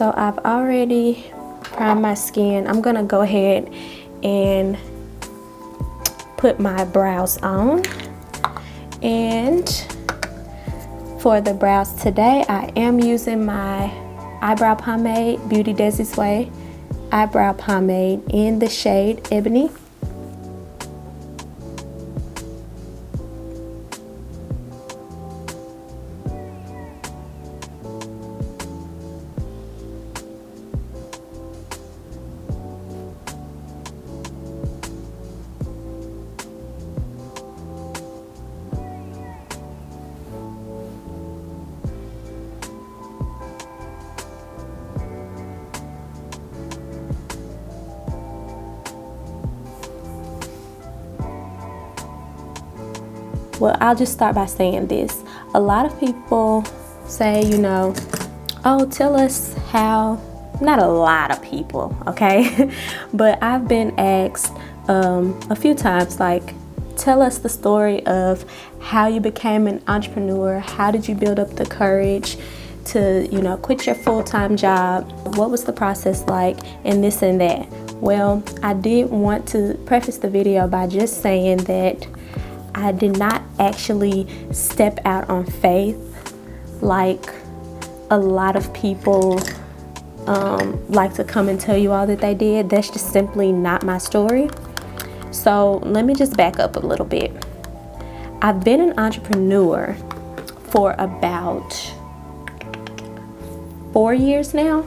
So I've already primed my skin. I'm gonna go ahead and put my brows on. And for the brows today, I am using my eyebrow pomade, Beauty Desi's Way eyebrow pomade in the shade Ebony. Well, I'll just start by saying this. A lot of people say, oh, tell us how. Not a lot of people, okay? But I've been asked a few times, like, tell us the story of how you became an entrepreneur. How did you build up the courage to, quit your full-time job? What was the process like, and this and that? Well, I did want to preface the video by just saying that I did not actually step out on faith like a lot of people like to come and tell you all that they did. That's just simply not my story. So let me just back up a little bit. I've been an entrepreneur for about 4 years now,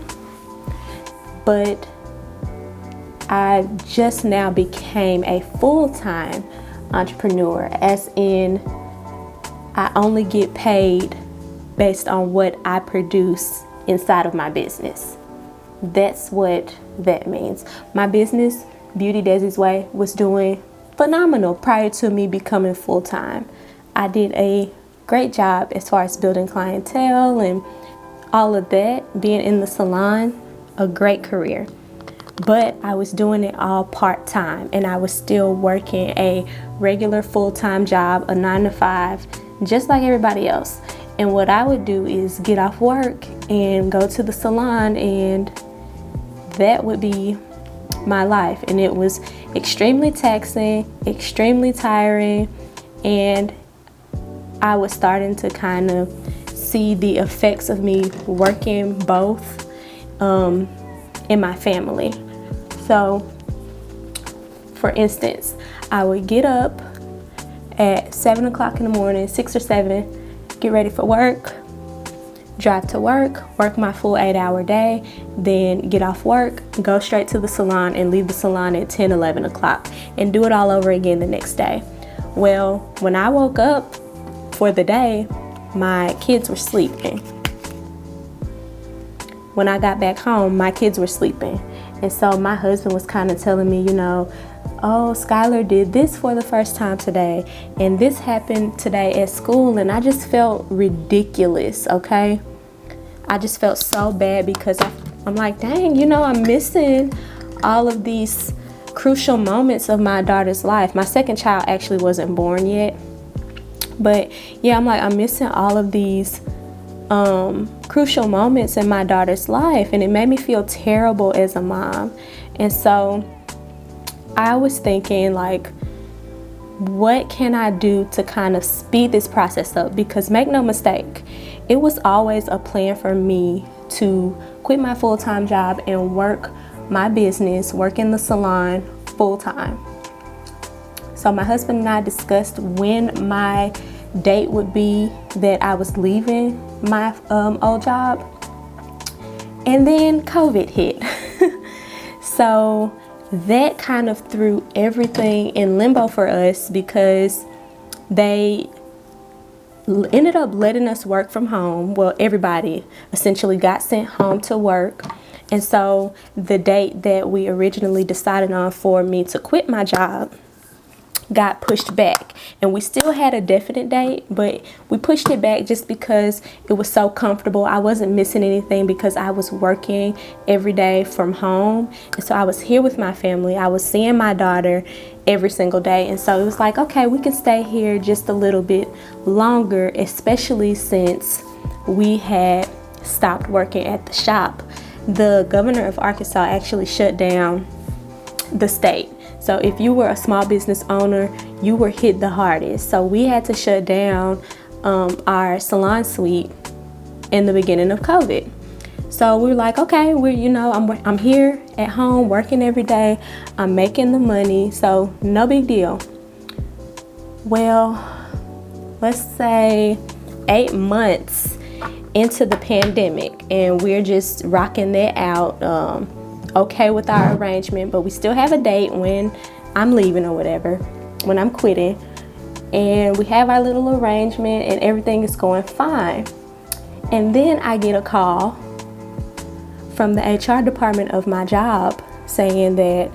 but I just now became a full-time entrepreneur, as in I only get paid based on what I produce inside of my business. That's what that means. My business, Beauty Desi's Way, was doing phenomenal prior to me becoming full-time. I did a great job as far as building clientele and all of that, being in the salon, a great career. But I was doing it all part-time, and I was still working a regular full-time job, a 9-to-5, just like everybody else. And what I would do is get off work and go to the salon, and that would be my life. And it was extremely taxing, extremely tiring, and I was starting to kind of see the effects of me working both in my family. So, for instance, I would get up at 7 o'clock in the morning, 6 or 7, get ready for work, drive to work my full 8-hour day, then get off work, go straight to the salon, and leave the salon at 10, 11 o'clock, and do it all over again the next day. Well, when I woke up for the day, my kids were sleeping. When I got back home, my kids were sleeping. And so my husband was kind of telling me, oh, Skylar did this for the first time today, and this happened today at school, and I just felt ridiculous, okay? I just felt so bad because I'm like, dang, I'm missing all of these crucial moments of my daughter's life. My second child actually wasn't born yet. But yeah, I'm missing all of these crucial moments in my daughter's life, and it made me feel terrible as a mom. And so I was thinking, like, what can I do to kind of speed this process up? Because make no mistake, it was always a plan for me to quit my full-time job and work my business, work in the salon full-time. So my husband and I discussed when my date would be that I was leaving my old job, and then COVID hit. So that kind of threw everything in limbo for us, because they ended up letting us work from home. Well, everybody essentially got sent home to work. And so the date that we originally decided on for me to quit my job got pushed back, and we still had a definite date, but we pushed it back just because it was so comfortable. I wasn't missing anything because I was working every day from home, and so I was here with my family. I was seeing my daughter every single day, and so it was like, okay, we can stay here just a little bit longer, especially since we had stopped working at the shop. the governor of Arkansas actually shut down the state. So if you were a small business owner, you were hit the hardest. So we had to shut down our salon suite in the beginning of COVID. So we were like, okay, I'm here at home working every day. I'm making the money, so no big deal. Well, let's say 8 months into the pandemic, and we're just rocking that out, okay with our arrangement, but we still have a date when I'm leaving or whatever, when I'm quitting, and we have our little arrangement and everything is going fine. And then I get a call from the HR department of my job saying that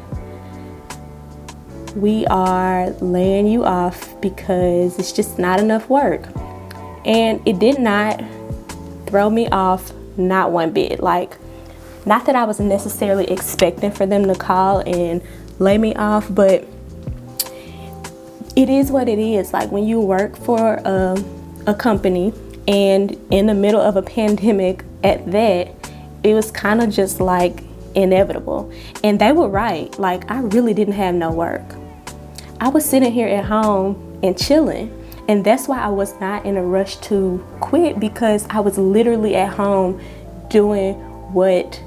we are laying you off because it's just not enough work. And it did not throw me off, not one bit. Like, not that I was necessarily expecting for them to call and lay me off, but it is what it is. Like, when you work for a company and in the middle of a pandemic at that, it was kind of just like inevitable. And they were right. Like, I really didn't have no work. I was sitting here at home and chilling. And that's why I was not in a rush to quit, because I was literally at home doing what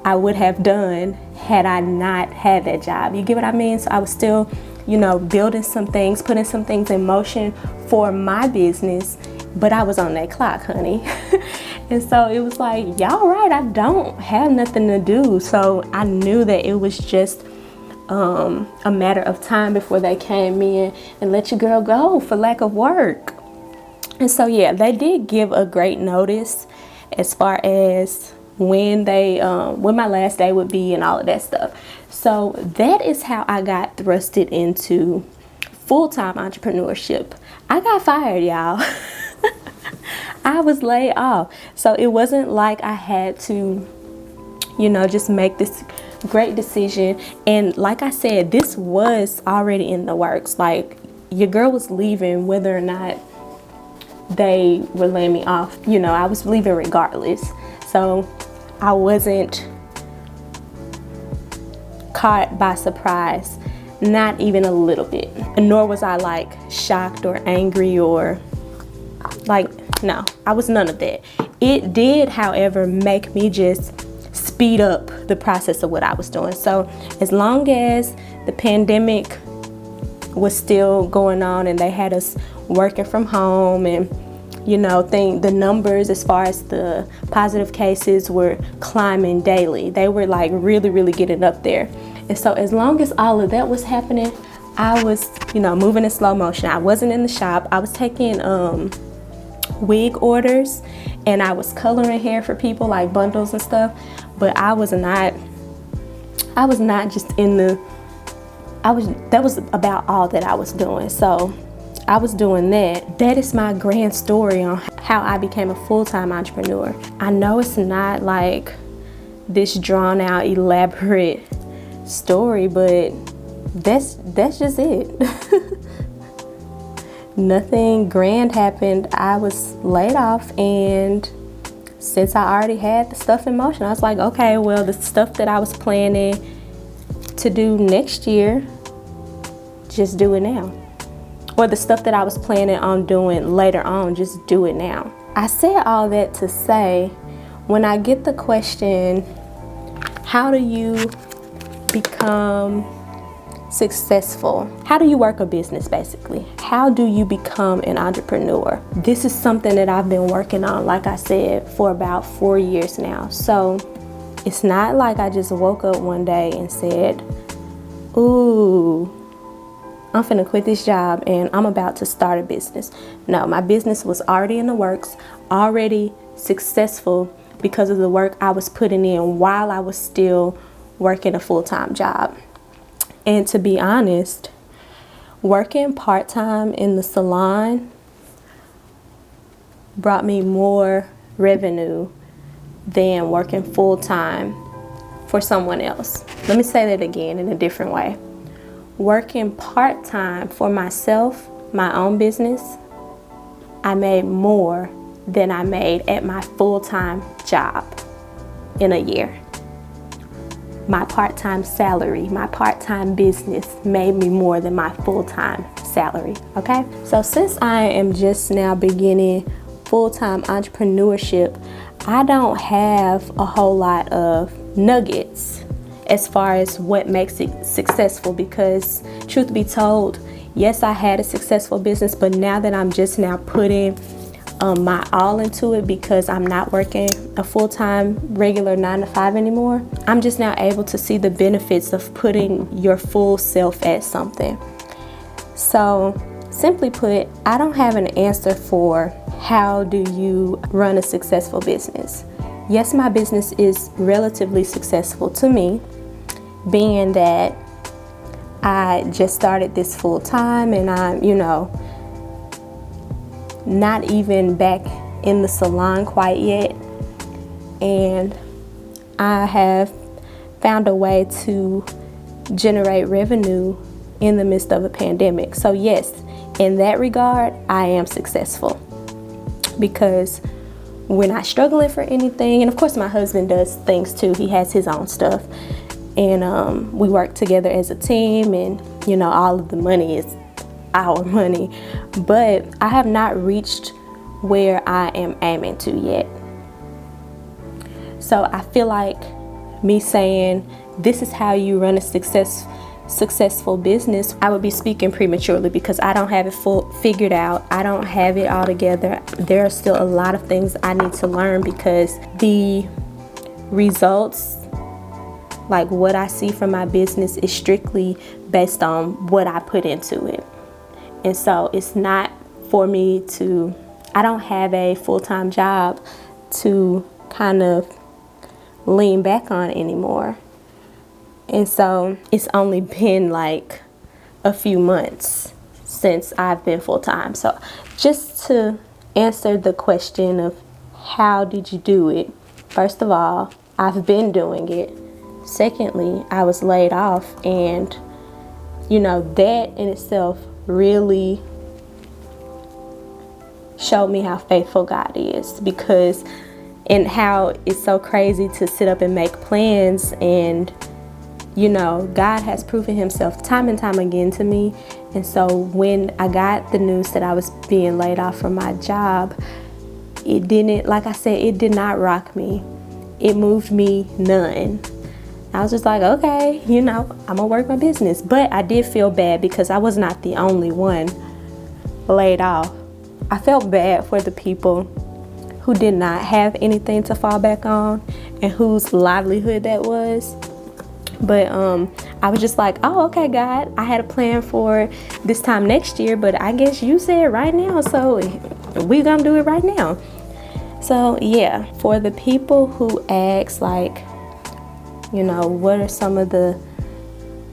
I would have done had I not had that job. You get what I mean? So I was still, building some things, putting some things in motion for my business, but I was on that clock, honey. And so it was like, y'all right, I don't have nothing to do. So I knew that it was just a matter of time before they came in and let your girl go for lack of work. And so yeah, they did give a great notice as far as when my last day would be and all of that stuff. So that is how I got thrusted into full-time entrepreneurship. I got fired, y'all. I was laid off. So it wasn't like I had to, just make this great decision. And like I said, this was already in the works. Like, your girl was leaving whether or not they were laying me off. I was leaving regardless. So I wasn't caught by surprise, not even a little bit. And nor was I like shocked or angry or like, no, I was none of that. It did, however, make me just speed up the process of what I was doing. So as long as the pandemic was still going on and they had us working from home, and the numbers as far as the positive cases were climbing daily. They were like really, really getting up there. And so as long as all of that was happening, I was, moving in slow motion. I wasn't in the shop. I was taking wig orders, and I was coloring hair for people, like bundles and stuff. But I was not just that was about all that I was doing. So I was doing that. That is my grand story on how I became a full-time entrepreneur. I know it's not like this drawn out, elaborate story, but that's just it. Nothing grand happened. I was laid off, and since I already had the stuff in motion, I was like, okay, well, the stuff that I was planning to do next year, just do it now. Or the stuff that I was planning on doing later on, just do it now. I said all that to say, when I get the question, how do you become successful? How do you work a business, basically? How do you become an entrepreneur? This is something that I've been working on, like I said, for about 4 years now. So it's not like I just woke up one day and said, ooh, I'm finna quit this job and I'm about to start a business. No, my business was already in the works, already successful because of the work I was putting in while I was still working a full-time job. And to be honest, working part-time in the salon brought me more revenue than working full-time for someone else. Let me say that again in a different way. Working part-time for myself, my own business, I made more than I made at my full-time job in a year. my part-time salary, my part-time business made me more than my full-time salary, okay? So since I am just now beginning full-time entrepreneurship, I don't have a whole lot of nuggets as far as what makes it successful, because truth be told, yes, I had a successful business, but now that I'm just now putting my all into it, because I'm not working a full-time regular 9-to-5 anymore, I'm just now able to see the benefits of putting your full self at something. So simply put, I don't have an answer for how do you run a successful business. Yes, my business is relatively successful to me, being that I just started this full time and I'm, not even back in the salon quite yet. And I have found a way to generate revenue in the midst of a pandemic. So yes, in that regard, I am successful, because we're not struggling for anything. And of course, my husband does things too. He has his own stuff. And we work together as a team, and all of the money is our money. But I have not reached where I am aiming to yet. So I feel like me saying this is how you run a successful business, I would be speaking prematurely, because I don't have it figured out. I don't have it all together. There are still a lot of things I need to learn, because the results, like what I see from my business, is strictly based on what I put into it. And so it's not for me to, I don't have a full-time job to kind of lean back on anymore. And so it's only been like a few months since I've been full-time. So just to answer the question of how did you do it? First of all, I've been doing it. Secondly, I was laid off, and that in itself really showed me how faithful God is, and how it's so crazy to sit up and make plans, and God has proven himself time and time again to me. And so when I got the news that I was being laid off from my job, it didn't, like I said, it did not rock me. It moved me none. I was just like, okay, I'm gonna work my business. But I did feel bad, because I was not the only one laid off. I felt bad for the people who did not have anything to fall back on and whose livelihood that was. But I was just like, oh, okay, God, I had a plan for this time next year, but I guess you said right now, so we're gonna do it right now. So yeah, for the people who ask, like, what are some of the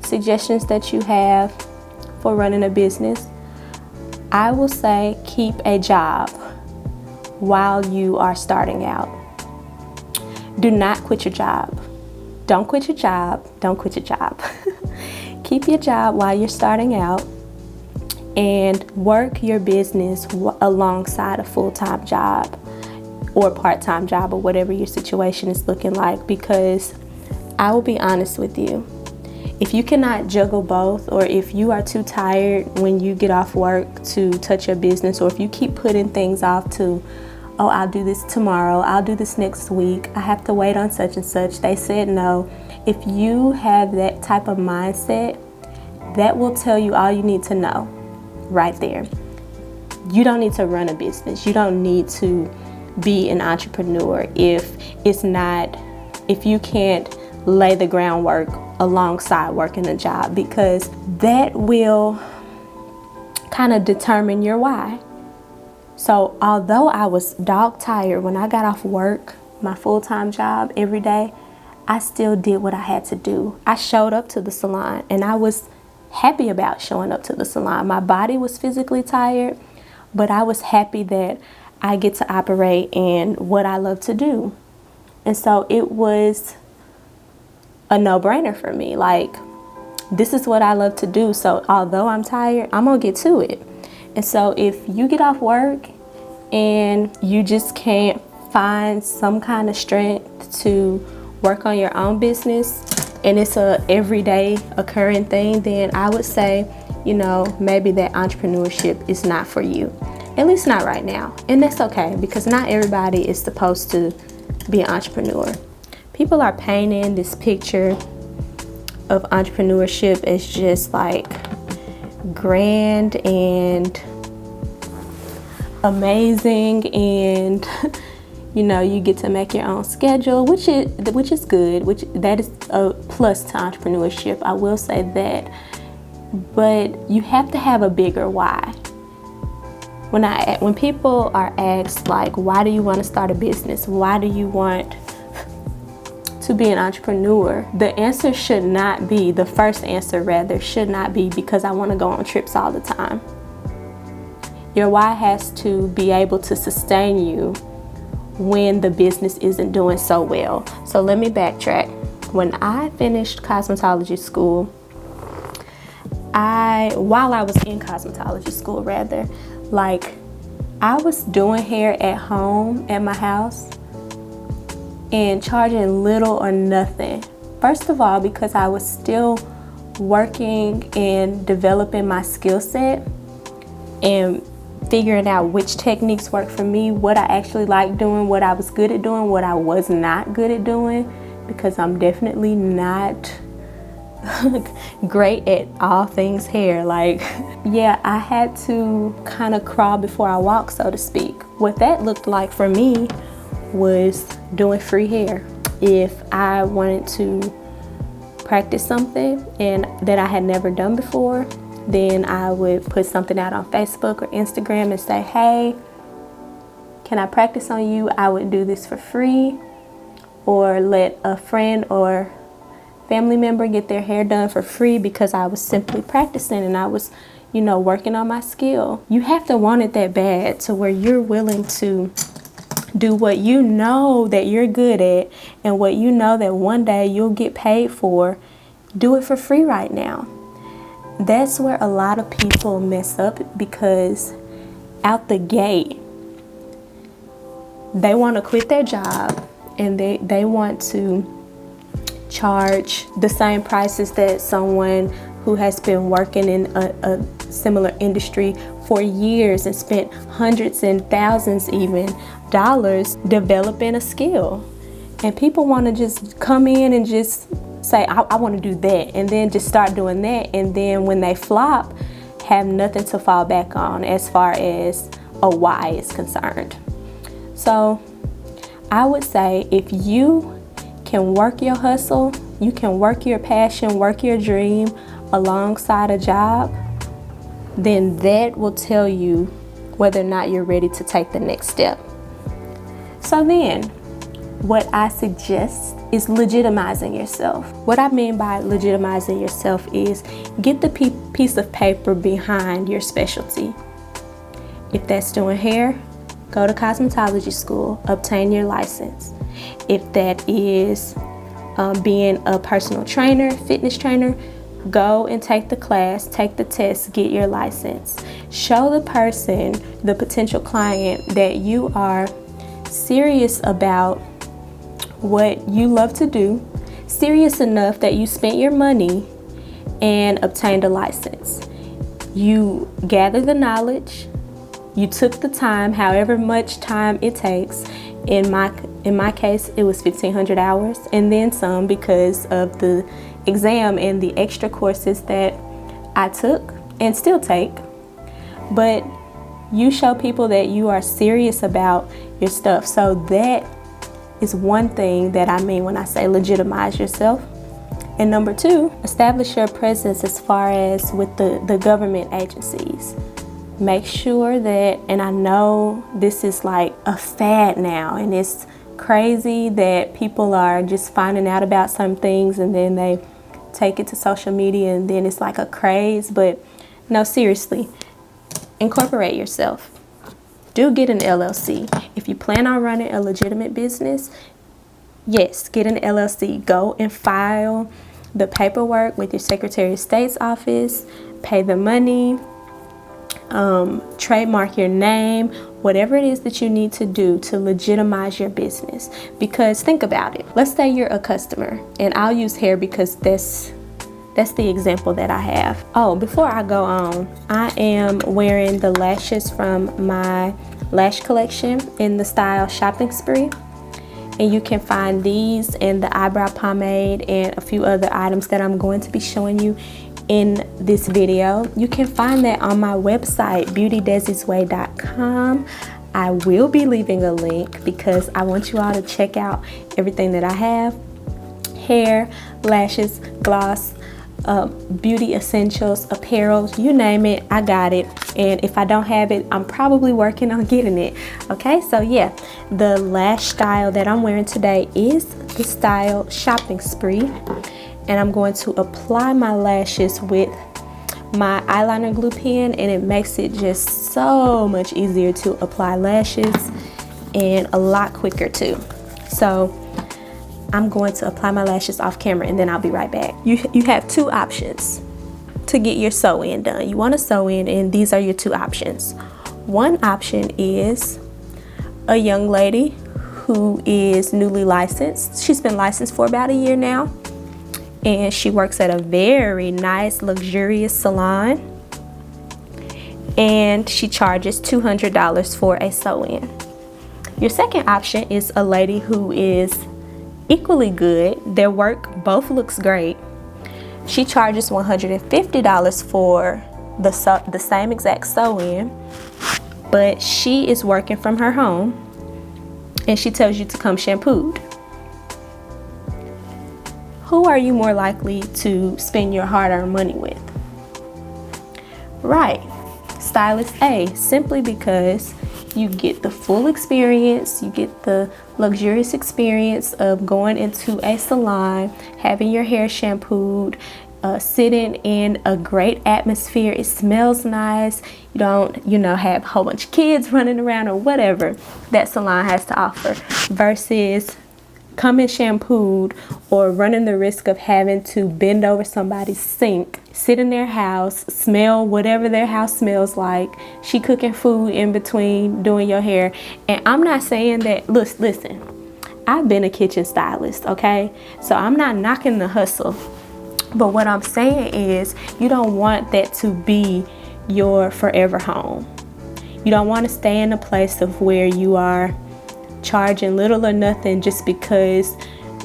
suggestions that you have for running a business? I will say keep a job while you are starting out. Do not quit your job. Don't quit your job. Don't quit your job. Keep your job while you're starting out, and work your business alongside a full-time job or part-time job, or whatever your situation is looking like, because I will be honest with you. If you cannot juggle both, or if you are too tired when you get off work to touch your business, or if you keep putting things off to, oh, I'll do this tomorrow, I'll do this next week, I have to wait on such and such, they said no. If you have that type of mindset, that will tell you all you need to know right there. You don't need to run a business. You don't need to be an entrepreneur if you can't lay the groundwork alongside working a job, because that will kind of determine your why. So although I was dog tired when I got off work, my full-time job every day, I still did what I had to do. I showed up to the salon, and I was happy about showing up to the salon. My body was physically tired, but I was happy that I get to operate in what I love to do. And so it was a no-brainer for me. Like, this is what I love to do. So although I'm tired, I'm gonna get to it. And so if you get off work and you just can't find some kind of strength to work on your own business, and it's a everyday occurring thing, then I would say, maybe that entrepreneurship is not for you. At least not right now. And that's okay, because not everybody is supposed to be an entrepreneur. People are painting this picture of entrepreneurship as just like grand and amazing, and you get to make your own schedule, which is good, that is a plus to entrepreneurship, I will say that. But you have to have a bigger why. When people are asked, like, why do you want to start a business? Why do you want to be an entrepreneur? The first answer should not be because I want to go on trips all the time. Your why has to be able to sustain you when the business isn't doing so well. So let me backtrack. When I finished cosmetology school, while I was in cosmetology school, I was doing hair at home at my house and charging little or nothing. First of all, because I was still working and developing my skill set and figuring out which techniques work for me, what I actually like doing, what I was good at doing, what I was not good at doing, because I'm definitely not great at all things hair. I had to kind of crawl before I walk, so to speak. What that looked like for me was doing free hair. If I wanted to practice something and that I had never done before, then I would put something out on Facebook or Instagram and say, hey, can I practice on you? I would do this for free, or let a friend or family member get their hair done for free, because I was simply practicing and I was, working on my skill. You have to want it that bad to where you're willing to do what you know that you're good at and what you know that one day you'll get paid for. Do it for free right now. That's where a lot of people mess up, because out the gate, they want to quit their job and they want to charge the same prices that someone who has been working in a similar industry for years and spent hundreds and thousands even dollars developing a skill. And people want to just come in and just say, I want to do that, and then just start doing that, and then when they flop, have nothing to fall back on as far as a why is concerned. So I would say, if you can work your hustle, you can work your passion, work your dream alongside a job, then that will tell you whether or not you're ready to take the next step. So then, what I suggest is legitimizing yourself. What I mean by legitimizing yourself is get the piece of paper behind your specialty. If that's doing hair, go to cosmetology school, obtain your license. If that is being a personal trainer, fitness trainer, go and take the class, take the test, get your license. Show the person, the potential client, that you are serious about what you love to do, serious enough that you spent your money and obtained a license. You gather the knowledge, you took the time, however much time it takes. In my case, it was 1,500 hours and then some, because of the exam and the extra courses that I took and still take. But you show people that you are serious about your stuff. So that is one thing that I mean when I say legitimize yourself. And number two, establish your presence as far as with the government agencies. Make sure that, and I know this is like a fad now, and it's crazy that people are just finding out about some things and then they take it to social media and then it's like a craze. But no, seriously, incorporate yourself. Do get an LLC. If you plan on running a legitimate business, yes, get an LLC. Go and file the paperwork with your Secretary of State's office, pay the money, trademark your name, whatever it is that you need to do to legitimize your business. Because think about it. Let's say you're a customer, and I'll use hair because that's the example that I have. Oh, before I go on, I am wearing the lashes from my lash collection in the style Shopping Spree. And you can find these and the eyebrow pomade and a few other items that I'm going to be showing you in this video. You can find that on my website, beautydesisway.com. I will be leaving a link because I want you all to check out everything that I have. Hair, lashes, gloss, beauty essentials, apparel, you name it, I got it. And if I don't have it, I'm probably working on getting it. Okay, so yeah, the lash style that I'm wearing today is the style Shopping Spree. And I'm going to apply my lashes with my eyeliner glue pen, and it makes it just so much easier to apply lashes and a lot quicker too. So I'm going to apply my lashes off camera and then I'll be right back. You have two options to get your sew-in done. You want to sew in, and these are your two options. One option is a young lady who is newly licensed. She's been licensed for about a year now, and she works at a very nice, luxurious salon, and she charges $200 for a sew-in. Your second option is a lady who is equally good. Their work both looks great. She charges $150 for the same exact sew-in, but she is working from her home, and she tells you to come shampooed. Who are you more likely to spend your hard-earned money with? Right, Stylist A, simply because you get the full experience, you get the luxurious experience of going into a salon, having your hair shampooed, sitting in a great atmosphere. It smells nice. You don't, have a whole bunch of kids running around or whatever that salon has to offer, versus coming shampooed or running the risk of having to bend over somebody's sink, sit in their house, smell whatever their house smells like, she cooking food in between doing your hair. And I'm not saying that, listen, I've been a kitchen stylist, okay? So I'm not knocking the hustle. But what I'm saying is, you don't want that to be your forever home. You don't want to stay in a place of where you are charging little or nothing just because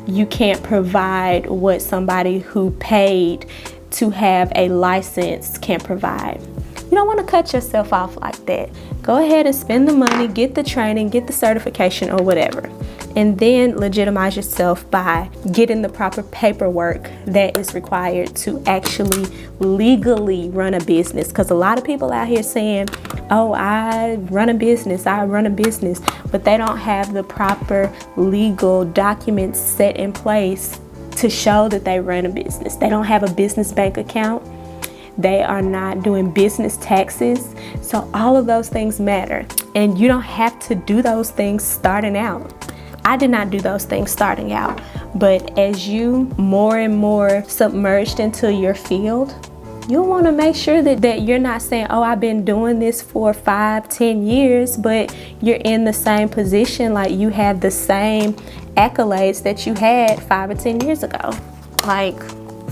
you can't provide what somebody who paid to have a license can provide. You don't want to cut yourself off like that. Go ahead and spend the money, get the training, get the certification or whatever, and then legitimize yourself by getting the proper paperwork that is required to actually legally run a business. Because a lot of people out here saying, oh, I run a business, but they don't have the proper legal documents set in place to show that they run a business. They don't have a business bank account. They are not doing business taxes. So all of those things matter. And you don't have to do those things starting out. I did not do those things starting out. But as you more and more submerged into your field, you'll want to make sure that you're not saying, oh, I've been doing this for 5-10 years, but you're in the same position, like you have the same accolades that you had 5 or 10 years ago. Like,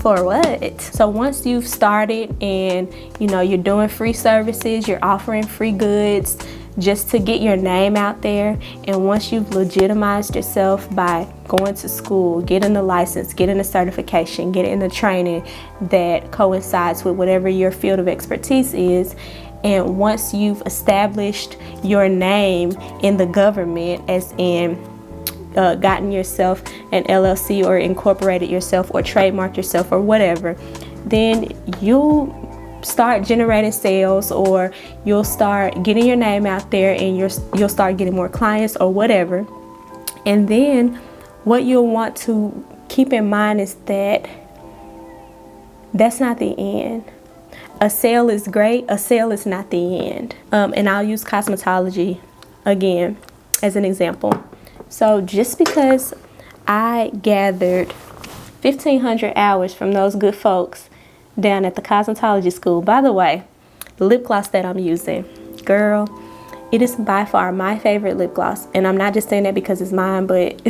for what? So once you've started and you're doing free services, you're offering free goods just to get your name out there, and once you've legitimized yourself by going to school, getting the license, getting the certification, getting the training that coincides with whatever your field of expertise is, and once you've established your name in the government, as in gotten yourself an LLC or incorporated yourself or trademarked yourself or whatever, then you'll start generating sales, or you'll start getting your name out there, and you'll start getting more clients or whatever. And then what you'll want to keep in mind is that that's not the end. A sale is great. A sale is not the end. And I'll use cosmetology again as an example. So just because I gathered 1,500 hours from those good folks down at the cosmetology school. By the way, The lip gloss that I'm using, girl, it is by far my favorite lip gloss. And I'm not just saying that because it's mine, but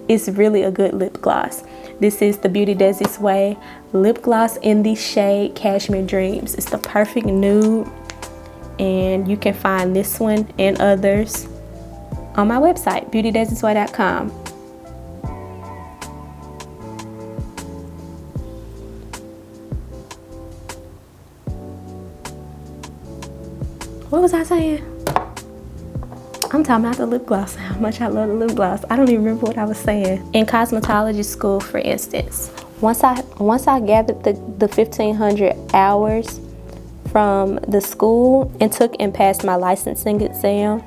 it's really a good lip gloss. This is the Beauty Desi's Way lip gloss in the shade Cashmere Dreams. It's the perfect nude, and you can find this one and others on my website, beautydesisway.com. What was I saying? I'm talking about the lip gloss, how much I love the lip gloss. I don't even remember what I was saying. In cosmetology school, for instance, once I gathered the 1,500 hours from the school and took and passed my licensing exam,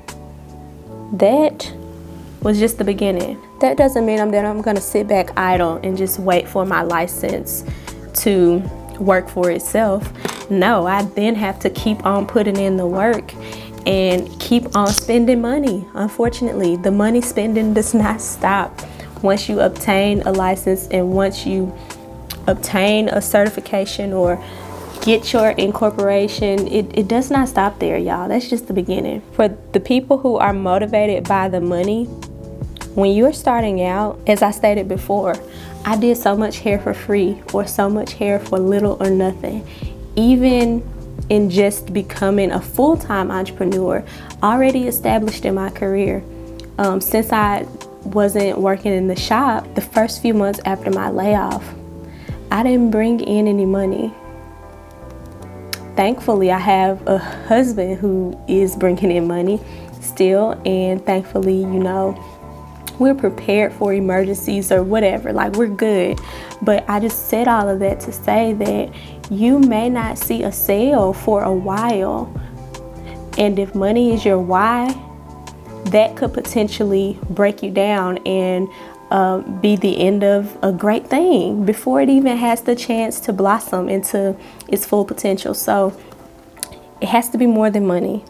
that was just the beginning. That doesn't mean that I'm gonna sit back idle and just wait for my license to work for itself. No, I then have to keep on putting in the work and keep on spending money. Unfortunately, the money spending does not stop once you obtain a license and once you obtain a certification or get your incorporation. It does not stop there, y'all. That's just the beginning. For the people who are motivated by the money, when you're starting out, as I stated before, I did so much hair for free or so much hair for little or nothing. Even in just becoming a full-time entrepreneur, already established in my career. Since I wasn't working in the shop, the first few months after my layoff, I didn't bring in any money. Thankfully, I have a husband who is bringing in money still, and thankfully, you know, we're prepared for emergencies or whatever, like we're good. But I just said all of that to say that you may not see a sale for a while, and if money is your why, that could potentially break you down and be the end of a great thing before it even has the chance to blossom into its full potential. So it has to be more than money.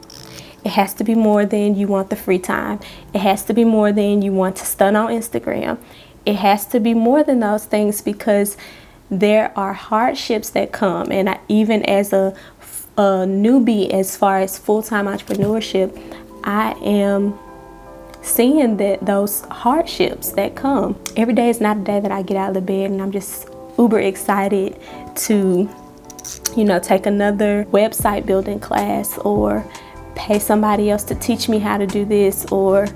It has to be more than you want the free time. It has to be more than you want to stunt on Instagram. It has to be more than those things, because there are hardships that come. And even as a newbie, as far as full-time entrepreneurship, I am seeing that those hardships that come. Every day is not a day that I get out of the bed and I'm just uber excited to, you know, take another website building class or pay somebody else to teach me how to do this or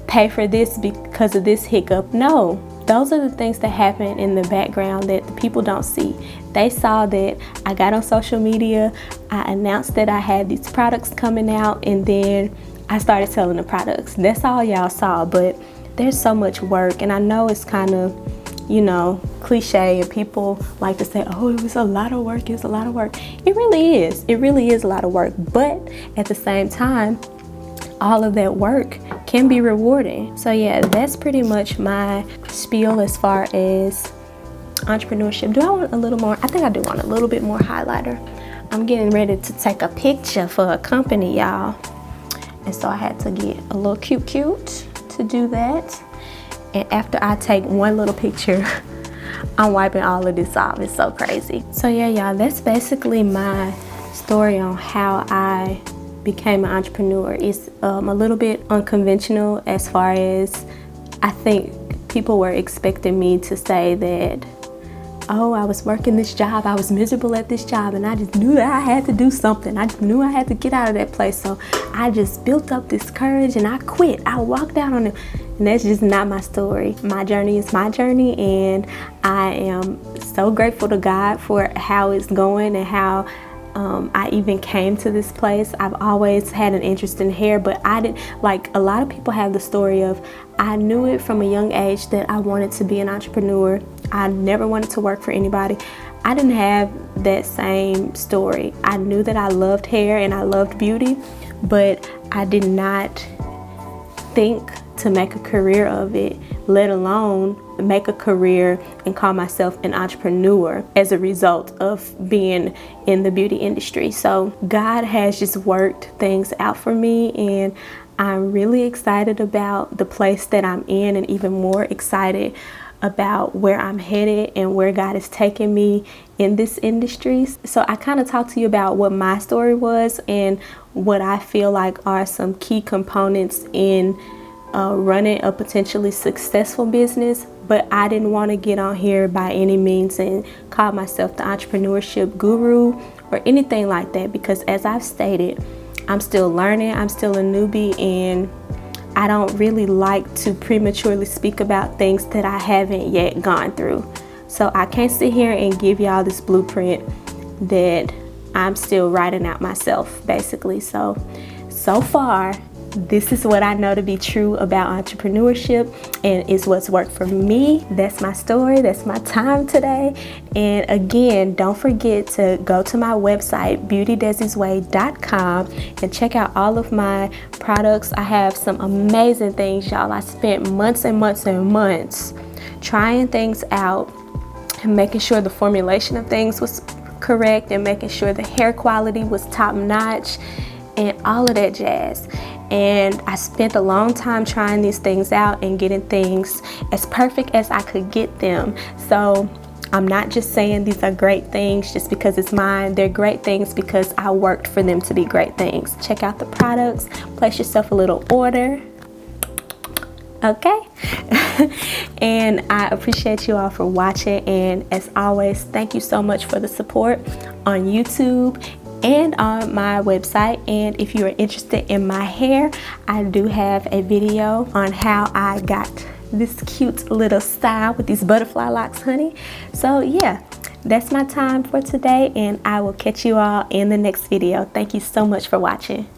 pay for this because of this hiccup. No, those are the things that happen in the background that the people don't see. They saw that I got on social media, I announced that I had these products coming out, and then I started selling the products. That's all y'all saw, but there's so much work, and I know it's kind of, you know, cliche, and people like to say, oh, it was a lot of work, it's a lot of work. It really is. It really is a lot of work, but at the same time, all of that work can be rewarding. So yeah, that's pretty much my spiel as far as entrepreneurship. Do I want a little more? I think I do want a little bit more highlighter. I'm getting ready to take a picture for a company, y'all. And so I had to get a little cute to do that. And after I take one little picture, I'm wiping all of this off. It's so crazy. So yeah, y'all, that's basically my story on how I became an entrepreneur. It's a little bit unconventional as far as I think people were expecting me to say that, oh, I was working this job, I was miserable at this job, and I just knew that I had to do something. I just knew I had to get out of that place. So I just built up this courage and I quit. I walked out on it. And that's just not my story. My journey is my journey, and I am so grateful to God for how it's going and how I even came to this place. I've always had an interest in hair, but I didn't, like a lot of people have the story of, I knew it from a young age that I wanted to be an entrepreneur. I never wanted to work for anybody. I didn't have that same story. I knew that I loved hair and I loved beauty, but I did not think to make a career of it, let alone make a career and call myself an entrepreneur as a result of being in the beauty industry. So God has just worked things out for me, and I'm really excited about the place that I'm in, and even more excited about where I'm headed and where God is taking me in this industry. So I kind of talked to you about what my story was and what I feel like are some key components in running a potentially successful business. But I didn't want to get on here by any means and call myself the entrepreneurship guru or anything like that, because as I've stated, I'm still learning, I'm still a newbie, and I don't really like to prematurely speak about things that I haven't yet gone through. So I can't sit here and give y'all this blueprint that I'm still writing out myself, basically. So far, this is what I know to be true about entrepreneurship, and it's what's worked for me. That's my story. That's my time today. And again, don't forget to go to my website, beautydesisway.com, and check out all of my products. I have some amazing things, y'all. I spent months and months and months trying things out and making sure the formulation of things was correct and making sure the hair quality was top notch and all of that jazz. And I spent a long time trying these things out and getting things as perfect as I could get them. So I'm not just saying these are great things just because it's mine. They're great things because I worked for them to be great things. Check out the products, place yourself a little order. Okay? And I appreciate you all for watching. And as always, thank you so much for the support on YouTube and on my website. And if you are interested in my hair, I do have a video on how I got this cute little style with these butterfly locks, honey. So yeah, that's my time for today, and I will catch you all in the next video. Thank you so much for watching.